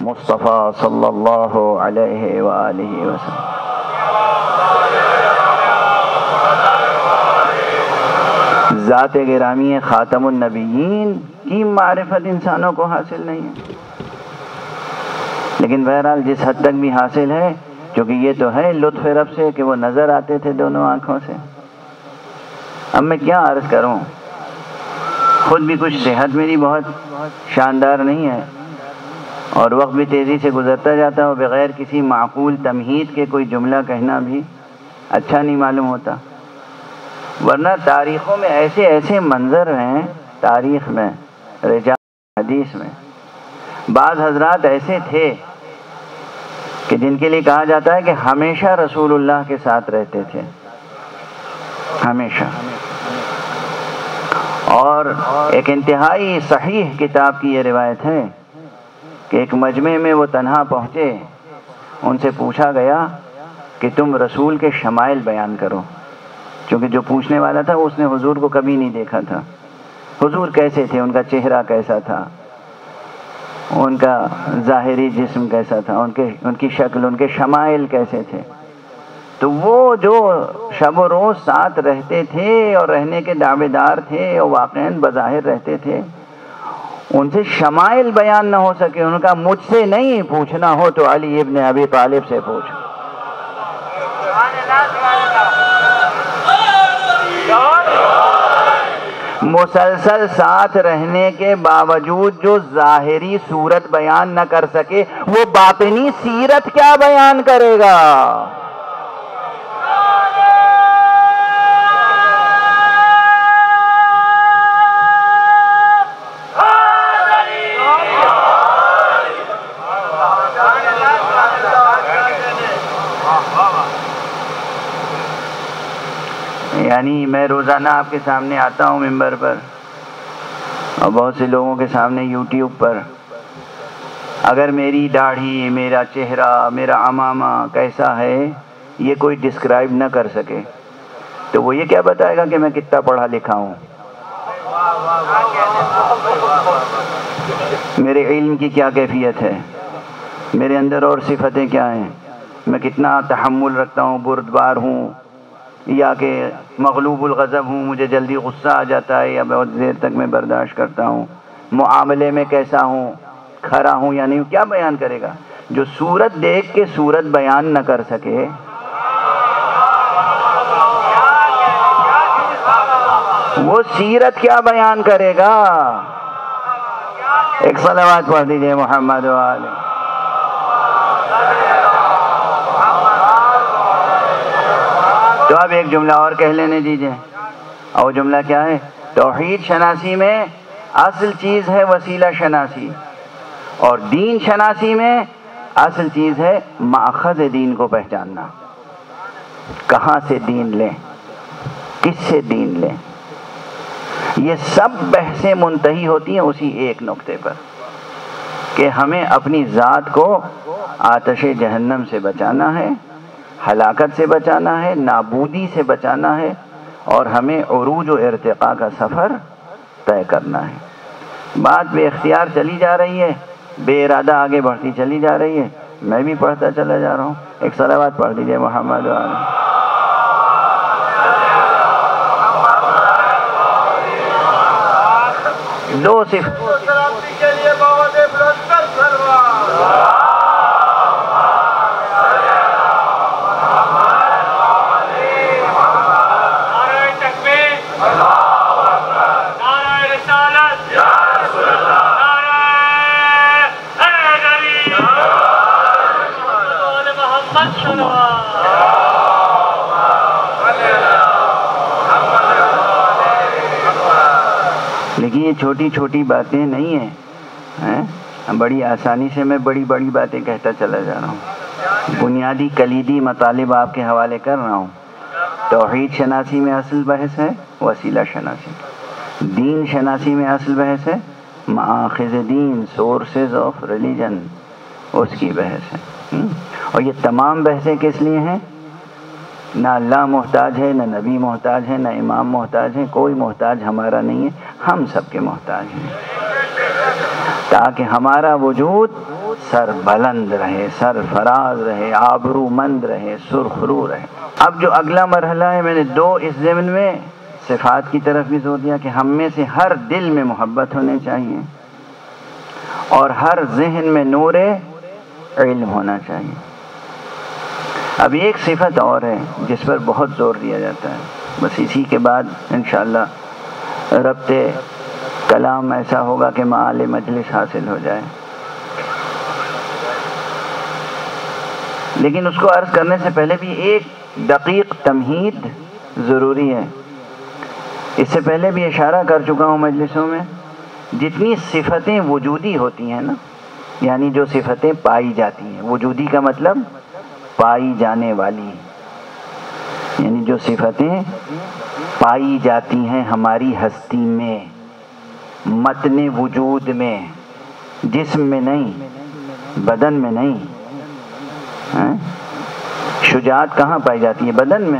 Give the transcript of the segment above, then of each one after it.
مصطفیٰ صلی اللہ علیہ وآلہ وسلم۔ ذات گرامی خاتم النبیین کی معرفت انسانوں کو حاصل نہیں ہے، لیکن بہرحال جس حد تک بھی حاصل ہے، کیونکہ یہ تو ہے لطف رب سے کہ وہ نظر آتے تھے دونوں آنکھوں سے۔ اب میں کیا عرض کروں، خود بھی کچھ صحت میری بہت شاندار نہیں ہے، اور وقت بھی تیزی سے گزرتا جاتا ہے، بغیر کسی معقول تمہید کے کوئی جملہ کہنا بھی اچھا نہیں معلوم ہوتا، ورنہ تاریخوں میں ایسے ایسے منظر ہیں، تاریخ میں، رجال حدیث میں بعض حضرات ایسے تھے کہ جن کے لیے کہا جاتا ہے کہ ہمیشہ رسول اللہ کے ساتھ رہتے تھے، ہمیشہ۔ اور ایک انتہائی صحیح کتاب کی یہ روایت ہے کہ ایک مجمع میں وہ تنہا پہنچے، ان سے پوچھا گیا کہ تم رسول کے شمائل بیان کرو، کیونکہ جو پوچھنے والا تھا اس نے حضور کو کبھی نہیں دیکھا تھا۔ حضور کیسے تھے، ان کا چہرہ کیسا تھا، ان کا ظاہری جسم کیسا تھا، ان کی شکل، ان کے شمائل کیسے تھے۔ تو وہ جو شب و روز ساتھ رہتے تھے اور رہنے کے دعوے دار تھے اور واقعاً بظاہر رہتے تھے، ان سے شمائل بیان نہ ہو سکے، ان کا مجھ سے نہیں پوچھنا ہو تو علی ابن ابی طالب سے پوچھو۔ مسلسل ساتھ رہنے کے باوجود جو ظاہری صورت بیان نہ کر سکے، وہ باطنی سیرت کیا بیان کرے گا؟ یعنی میں روزانہ آپ کے سامنے آتا ہوں ممبر پر، اور بہت سے لوگوں کے سامنے یوٹیوب پر، اگر میری داڑھی، میرا چہرہ، میرا عمامہ کیسا ہے یہ کوئی ڈسکرائب نہ کر سکے تو وہ یہ کیا بتائے گا کہ میں کتنا پڑھا لکھا ہوں، میرے علم کی کیا کیفیت ہے، میرے اندر اور صفتیں کیا ہیں، میں کتنا تحمل رکھتا ہوں، بردبار ہوں، یا کہ مغلوب الغضب ہوں، مجھے جلدی غصہ آ جاتا ہے یا بہت دیر تک میں برداشت کرتا ہوں، معاملے میں کیسا ہوں، کھرا ہوں یا نہیں، کیا بیان کرے گا؟ جو صورت دیکھ کے صورت بیان نہ کر سکے، وہ سیرت کیا بیان کرے گا؟ ایک صلوات پڑھ دیجئے محمد و آلہ۔ تو اب ایک جملہ اور کہہ لینے دیجئے، اور وہ جملہ کیا ہے؟ توحید شناسی میں اصل چیز ہے وسیلہ شناسی، اور دین شناسی میں اصل چیز ہے ماخذ دین کو پہچاننا، کہاں سے دین لیں، کس سے دین لیں۔ یہ سب بحثیں منتہی ہوتی ہیں اسی ایک نقطے پر کہ ہمیں اپنی ذات کو آتش جہنم سے بچانا ہے، ہلاکت سے بچانا ہے، نابودی سے بچانا ہے، اور ہمیں عروج و ارتقاء کا سفر طے کرنا ہے۔ بات بے اختیار چلی جا رہی ہے، بے ارادہ آگے بڑھتی چلی جا رہی ہے، میں بھی پڑھتا چلا جا رہا ہوں۔ ایک صلوات پڑھ دیجئے محمد و آلہ۔ دو صرف لیکن یہ چھوٹی چھوٹی باتیں نہیں ہیں، بڑی آسانی سے میں بڑی بڑی باتیں کہتا چلا جا رہا ہوں۔ بنیادی کلیدی مطالب آپ کے حوالے کر رہا ہوں۔ توحید شناسی میں اصل بحث ہے وسیلہ شناسی، دین شناسی میں اصل بحث ہے مآخذ دین، سورسز آف ریلیجن، اس کی بحث ہے۔ اور یہ تمام بحثیں کس لیے ہیں؟ نہ اللہ محتاج ہے، نہ نبی محتاج ہے، نہ امام محتاج ہے، کوئی محتاج ہمارا نہیں ہے، ہم سب کے محتاج ہیں، تاکہ ہمارا وجود سر بلند رہے، سر فراز رہے، آبرو مند رہے، سرخرو رہے۔ اب جو اگلا مرحلہ ہے، میں نے 2 اس ضمن میں صفات کی طرف بھی زور دیا کہ ہم میں سے ہر دل میں محبت ہونے چاہیے اور ہر ذہن میں نور علم ہونا چاہیے۔ اب ایک صفت اور ہے جس پر بہت زور دیا جاتا ہے، بس اسی کے بعد انشاءاللہ ربط کلام ایسا ہوگا کہ معال مجلس حاصل ہو جائے، لیکن اس کو عرض کرنے سے پہلے بھی ایک دقیق تمہید ضروری ہے۔ اس سے پہلے بھی اشارہ کر چکا ہوں مجلسوں میں، جتنی صفتیں وجودی ہوتی ہیں نا، یعنی جو صفتیں پائی جاتی ہیں، وجودی کا مطلب پائی جانے والی، یعنی جو صفتیں پائی جاتی ہیں ہماری ہستی میں، متن وجود میں، جسم میں نہیں، بدن میں نہیں۔ شجاعت کہاں پائی جاتی ہے؟ بدن میں۔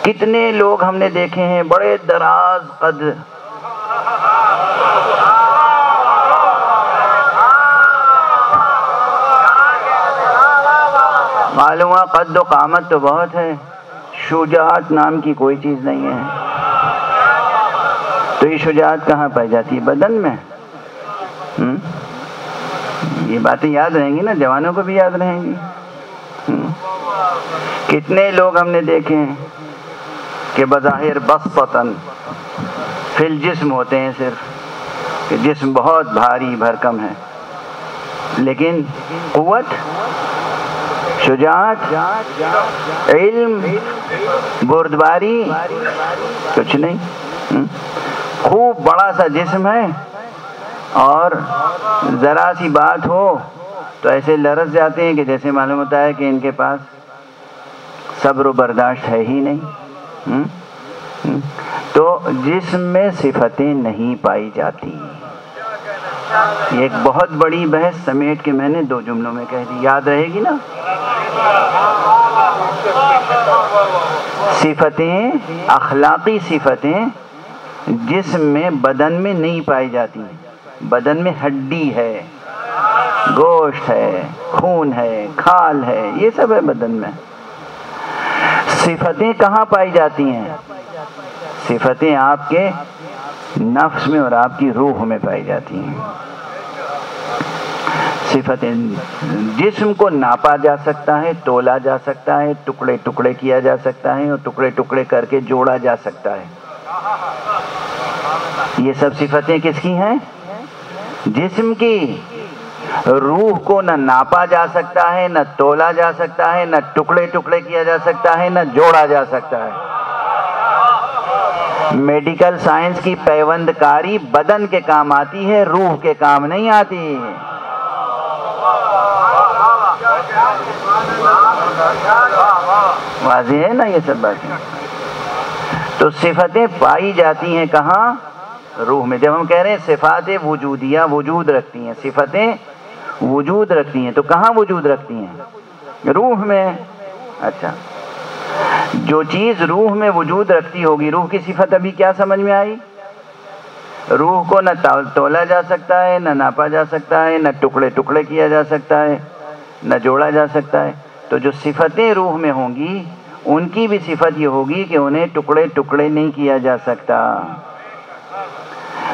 کتنے لوگ ہم نے دیکھے ہیں بڑے دراز قد، معلوم قد و قامت تو بہت ہے، شجاعت نام کی کوئی چیز نہیں ہے۔ تو یہ شجاعت کہاں پائی جاتی ہے؟ بدن میں۔ یہ باتیں یاد رہیں گی نا، جوانوں کو بھی یاد رہیں گی۔ کتنے لوگ ہم نے دیکھے ہیں کہ بظاہر بسطتاً فی الجسم ہوتے ہیں، صرف کہ جسم بہت بھاری بھرکم ہے، لیکن قوت، شجاعت، علم، بردباری کچھ نہیں۔ خوب بڑا سا جسم ہے اور ذرا سی بات ہو تو ایسے لرز جاتے ہیں کہ جیسے معلوم ہوتا ہے کہ ان کے پاس صبر و برداشت ہے ہی نہیں۔ تو جسم میں صفتیں نہیں پائی جاتی۔ یہ ایک بہت بڑی بحث سمیٹ کے میں نے 2 جملوں میں کہہ دی، یاد رہے گی نا۔ صفتیں، اخلاقی صفتیں جسم میں، بدن میں نہیں پائی جاتی۔ بدن میں ہڈی ہے، گوشت ہے، خون ہے، کھال ہے، یہ سب ہے بدن میں۔ صفتیں کہاں پائی جاتی ہیں؟ صفتیں آپ کے نفس میں اور آپ کی روح میں پائی جاتی ہیں۔ صفتیں جسم کو ناپا جا سکتا ہے، تولا جا سکتا ہے، ٹکڑے ٹکڑے کیا جا سکتا ہے اور ٹکڑے ٹکڑے کر کے جوڑا جا سکتا ہے۔ یہ سب صفتیں کس کی ہیں؟ جسم کی۔ روح کو نہ ناپا جا سکتا ہے، نہ تولا جا سکتا ہے، نہ ٹکڑے ٹکڑے کیا جا سکتا ہے، نہ جوڑا جا سکتا ہے۔ میڈیکل سائنس کی پیوند کاری بدن کے کام آتی ہے، روح کے کام نہیں آتی۔ واضح ہے نا یہ سب باتیں؟ تو صفتیں پائی جاتی ہیں کہاں؟ روح میں۔ جب ہم کہہ رہے ہیں صفات وجودیہ وجود رکھتی ہیں، صفتیں وجود رکھتی ہیں، تو کہاں وجود رکھتی ہیں؟ روح میں۔ اچھا، جو چیز روح میں وجود رکھتی ہوگی، روح کی صفت ابھی کیا سمجھ میں آئی؟ روح کو نہ تولا جا سکتا ہے، نہ ناپا جا سکتا ہے، نہ ٹکڑے ٹکڑے کیا جا سکتا ہے، نہ جوڑا جا سکتا ہے۔ تو جو صفتیں روح میں ہوں گی، ان کی بھی صفت یہ ہوگی کہ انہیں ٹکڑے ٹکڑے نہیں کیا جا سکتا۔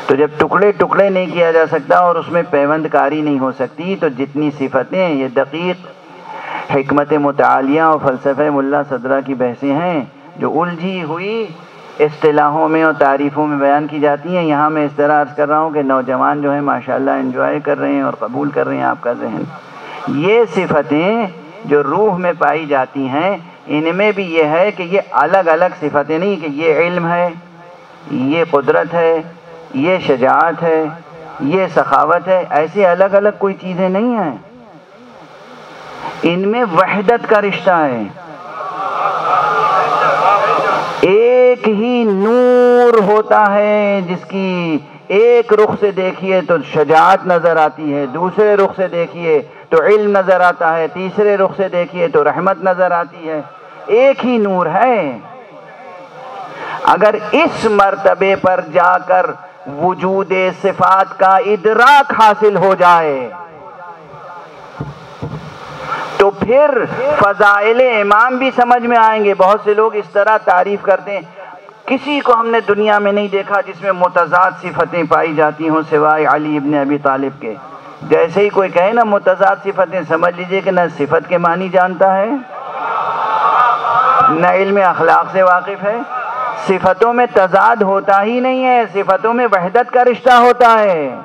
تو جب ٹکڑے ٹکڑے نہیں کیا جا سکتا اور اس میں پیوند کاری نہیں ہو سکتی، تو جتنی صفتیں، یہ دقیق حکمت متعالیہ اور فلسفہ ملا صدرہ کی بحثیں ہیں جو الجھی ہوئی اصطلاحوں میں اور تعریفوں میں بیان کی جاتی ہیں۔ یہاں میں اس طرح عرض کر رہا ہوں کہ نوجوان جو ہیں ماشاءاللہ انجوائے کر رہے ہیں اور قبول کر رہے ہیں آپ کا ذہن۔ یہ صفتیں جو روح میں پائی جاتی ہیں، ان میں بھی یہ ہے کہ یہ الگ الگ صفتیں نہیں کہ یہ علم ہے، یہ قدرت ہے، یہ شجاعت ہے، یہ سخاوت ہے، ایسے الگ الگ کوئی چیزیں نہیں ہیں۔ ان میں وحدت کا رشتہ ہے۔ ایک ہی نور ہوتا ہے جس کی ایک رخ سے دیکھیے تو شجاعت نظر آتی ہے، دوسرے رخ سے دیکھیے تو علم نظر آتا ہے، تیسرے رخ سے دیکھیے تو رحمت نظر آتی ہے۔ ایک ہی نور ہے۔ اگر اس مرتبے پر جا کر وجود صفات کا ادراک حاصل ہو جائے تو پھر فضائل امام بھی سمجھ میں آئیں گے. بہت سے لوگ اس طرح تعریف کرتے ہیں, کسی کو ہم نے دنیا میں نہیں دیکھا جس میں متضاد صفتیں پائی جاتی ہوں سوائے علی ابن ابی طالب کے. جیسے ہی کوئی کہے نا متضاد صفتیں, سمجھ لیجئے کہ نہ صفت کے معنی جانتا ہے, نہ علم اخلاق سے واقف ہے. صفتوں میں تضاد ہوتا ہی نہیں ہے, صفتوں میں وحدت کا رشتہ ہوتا ہے.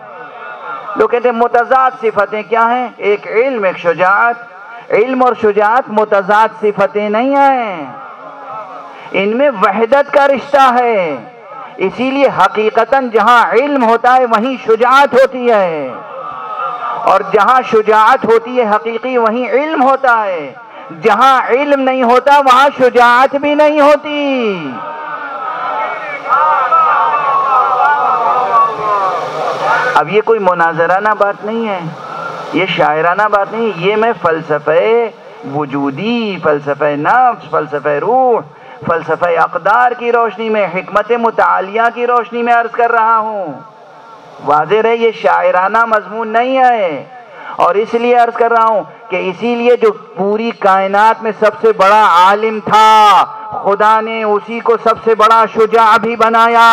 لوگ کہتے ہیں متضاد صفتیں کیا ہیں؟ ایک علم, ایک شجاعت. علم اور شجاعت متضاد صفتیں نہیں ہیں, ان میں وحدت کا رشتہ ہے. اسی لیے حقیقتاً جہاں علم ہوتا ہے وہیں شجاعت ہوتی ہے, اور جہاں شجاعت ہوتی ہے حقیقی وہیں علم ہوتا ہے. جہاں علم نہیں ہوتا وہاں شجاعت بھی نہیں ہوتی. اب یہ کوئی مناظرانہ بات نہیں ہے, یہ شاعرانہ بات نہیں, یہ میں فلسفہ وجودی, فلسفہ نفس, فلسفہ روح, فلسفہ اقدار کی روشنی میں, حکمت متعالیہ کی روشنی میں عرض کر رہا ہوں. واضح رہے یہ شاعرانہ مضمون نہیں ہے. اور اس لیے عرض کر رہا ہوں کہ اسی لیے جو پوری کائنات میں سب سے بڑا عالم تھا, خدا نے اسی کو سب سے بڑا شجاع بھی بنایا.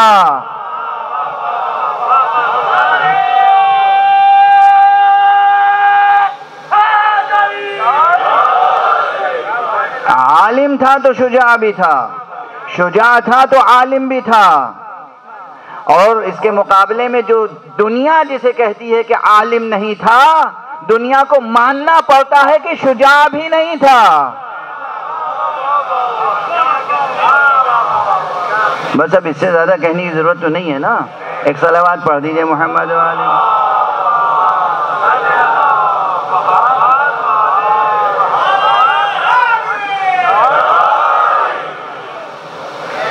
عالم تھا تو شجاع بھی تھا, شجاع تھا تو عالم بھی تھا. اور اس کے مقابلے میں جو دنیا جسے کہتی ہے کہ عالم نہیں تھا, دنیا کو ماننا پڑتا ہے کہ شجاع بھی نہیں تھا. بس اب اس سے زیادہ کہنے کی ضرورت تو نہیں ہے نا. ایک صلوات پڑھ دیجئے محمد والے.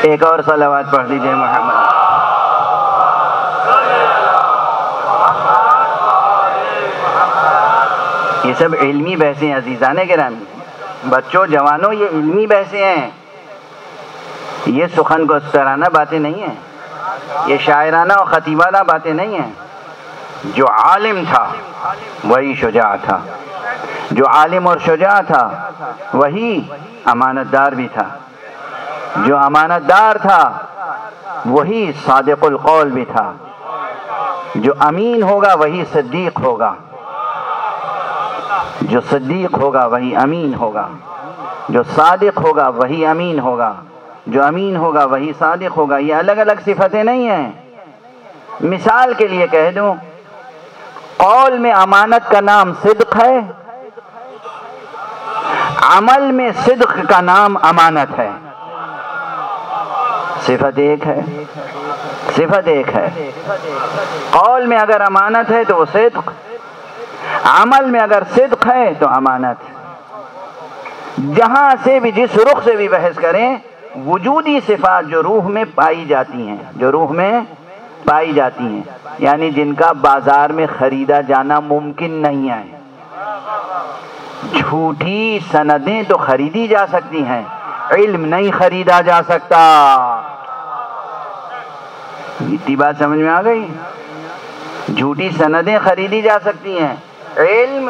ایک اور صلوات پڑھ دیجئے محمد. یہ سب علمی بحثیں عزیزان گرامی, بچوں جوانوں, یہ علمی بحثیں ہیں. یہ سخن گسترانہ باتیں نہیں ہیں, یہ شاعرانہ اور خطیبانہ باتیں نہیں ہیں. جو عالم تھا وہی شجاع تھا, جو عالم اور شجاع تھا وہی امانت دار بھی تھا, جو امانت دار تھا وہی صادق القول بھی تھا. جو امین ہوگا وہی صدیق ہوگا, جو صدیق ہوگا وہی امین ہوگا, جو صادق ہوگا وہی امین ہوگا, جو امین ہوگا وہی صادق ہوگا. یہ الگ الگ صفتیں نہیں ہیں. مثال کے لیے کہہ دوں, قول میں امانت کا نام صدق ہے, عمل میں صدق کا نام امانت ہے. صفت ایک ہے, صفت ایک ہے. قول میں اگر امانت ہے تو وہ صدق, عمل میں اگر صدق ہے تو امانت. جہاں سے بھی جس رخ سے بھی بحث کریں, وجودی صفات جو روح میں پائی جاتی ہیں, جو روح میں پائی جاتی ہیں, یعنی جن کا بازار میں خریدا جانا ممکن نہیں ہے. جھوٹی سندیں تو خریدی جا سکتی ہیں, علم نہیں خریدا جا سکتا. اتنی بات سمجھ میں آ گئی؟ جھوٹی سندیں خریدی جا سکتی ہیں, علم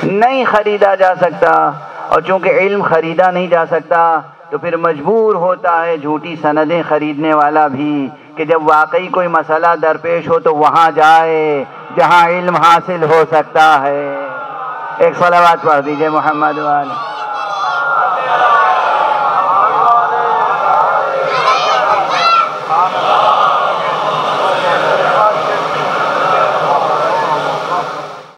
نہیں خریدا جا سکتا. اور چونکہ علم خریدا نہیں جا سکتا تو پھر مجبور ہوتا ہے جھوٹی سندیں خریدنے والا بھی کہ جب واقعی کوئی مسئلہ درپیش ہو تو وہاں جائے جہاں علم حاصل ہو سکتا ہے. ایک صلوات پڑھ دیجئے محمد والے.